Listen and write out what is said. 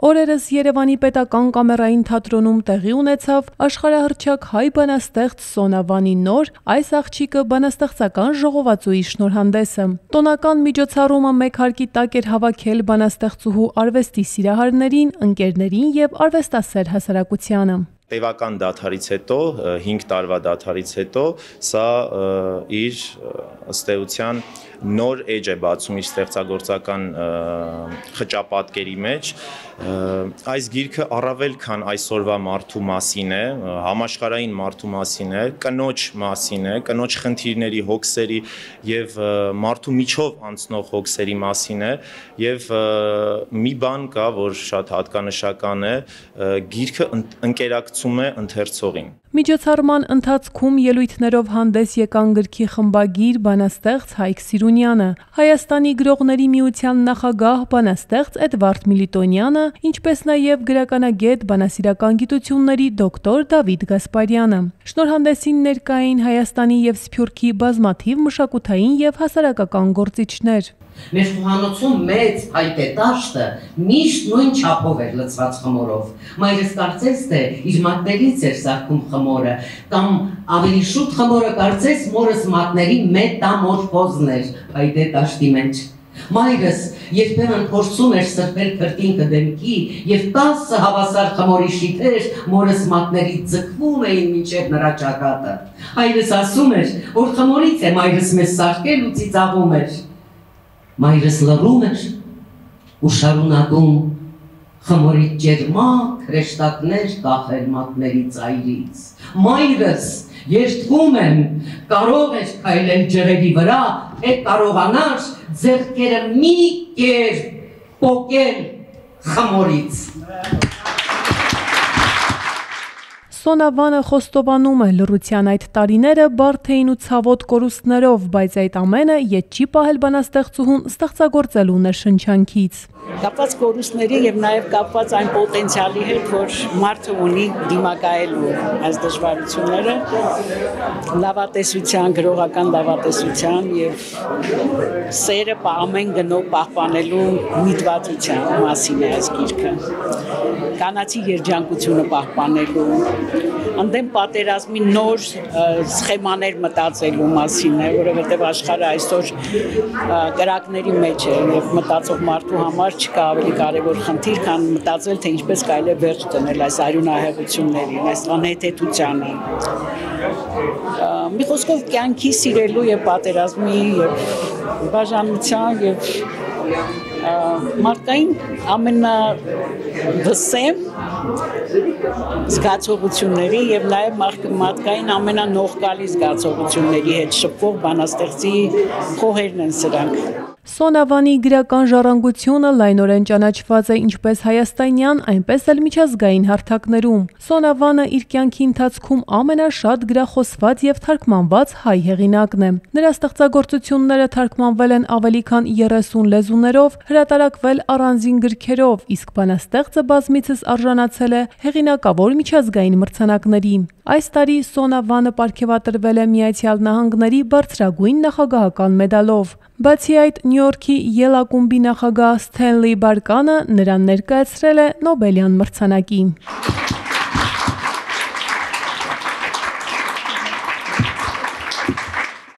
Օրերս Երևանի պետական կամերային թատրոնում տեղի ունեցավ աշխարհահռչակ հայ բանաստեղծ Սոնա Վանի նոր «Այս աղջիկը» բանաստեղծական ժողովածուի շնորհանդեսը։ Տոնական միջոցառումը մեկ հարկի տակ էր հավաքել բանաստեղծուհու արվեստի սիրահարներին, ընկերներին եւ արվեստասեր հասարակությանը։ Տևական դադարից հետո, 5 տարվա դադարից հետո, սա իր ըստ էության նոր էջ է բացում իր ստեղծագործական խճապատկերի մեջ։ Այս գիրքը առավել քան այսօրվա մարդու մասին է, համաշխարհային մարդու մասին է, կնոջ մասին է, կնոջ խնդիրների, հոգսերի եւ մարդու միջով անցնող հոգսերի մասին է եւ մի բան կա, որ շատ հատկանշական է, գիրքը ընկերակցում է ընթերցողին։ Միջոցառման ընթացքում ելույթներով հանդես եկան գրքի խմբագիր բանաստեղծ Հայկ Սիրունյանը, Հայաստանի գրողների միության նախագահ բանաստեղծ Էդվարդ Միլիտոնյանը, ինչպես նաև գրականագետ բանասիրական գիտությունների դոկտոր Դավիթ Գասպարյանը։ Շնորհանդեսին ներկային Հայաստանի եւ Սփյուռքի բազմաթիվ մշակութային եւ հասարակական գործիչներ։ Մեր խոհանոցում մեծ հայտետաշտը միշտ նույն չափով էր լցված խմորով։ Մայրս կարծես թե իր մատներից էր սարքում խմորը, կամ ավելի շուտ խմորը կարծես մորս մատների մետամորֆոզն էր հայտետաշտի մեջ։ Մայրս երբեմն փորձում էր սրբել քրտինքը դեմքի եւ 10 հավասար խմորի շիթեր մորս մատներից ձգվում էին մինչև նրա ճակատը։ Հայրս ասում էր, որ խմորից է մայրս մեզ սարքել ու ծիծաղում էր։ Մայրս լռում էր ու շարունակում խմորի ջերմակ հրեշտակներ կախել մատների ծայրից։ Մայրս երդվում եմ, կարող էր քայլել ջրերի վրա, կարողանար ձեռքերը մի կերպ պոկել խմորից։ Սոնա Վանը խոստովանում է լռության այդ տարիները բարդ էին ու ցավոտ կորուստներով, բայց այդ ամենը ետ չի պահել բանաստեղծուհուն ստեղծագործելու ներշնչանքից։ Կապված կորուստների եւ նաեւ կապված այն պոտենցիալի հետ, որ մարդը ունի դիմակայելու այս դժվարությունները, լավատեսության, գրողական լավատեսության եւ սերը ամեն գնով պահպանելու միտվածության մասին է այս գիրքը։ Կանացի երջանկությունը պահպանելու, ընդդեմ պատերազմի նոր սխեմաներ մտածելու մասին է, որովհետև աշխարհը այսօր կրակների մեջ է եւ մտածող մարդու համար չկա ավելի կարևոր խնդիր, քան մտածել, թե ինչպես կարելի է վերջ դնել այս արյունահեղություններին, այս անհեթեթությանը։ Մի խոսքով կյանքի սիրելու եւ պատերազմի եւ բաժանության եւ մարդկային ամենավսեմ զգացողությունների եւ նաեւ մարդկային ամենանողկալի զգացողությունների հետ շփվող բանաստեղծի խոհերն են սրանք։ Սոնա Վանի գրական ժառանգությունը լայնորեն ճանաչված է ինչպես հայաստանյան, այնպես էլ միջազգային հարթակներում։ Սոնա Վանը իր կյանքի ընթացքում ամենաշատ գրախոսված եւ թարգմանված հայ հեղինակն է։ Նրա ստեղծագործությունները թարգմանվել են ավելի քան 30 լեզուներով, հրատարակվել առանձին գրքերով, իսկ բանաստեղծը բազմիցս արժանացել է հեղինակավոր միջազգային մրցանակների։ Այս տարի Սոնա Վանը պարգևատրվել է Միացյալ Նահանգների բարձրագույն նախագահական մեդալով։ Բացի այդ, Նյու Յորքի Յել ակումբի նախագահ Սթենլի Բարկանը նրան ներկայացրել է Նոբելյան մրցանակի։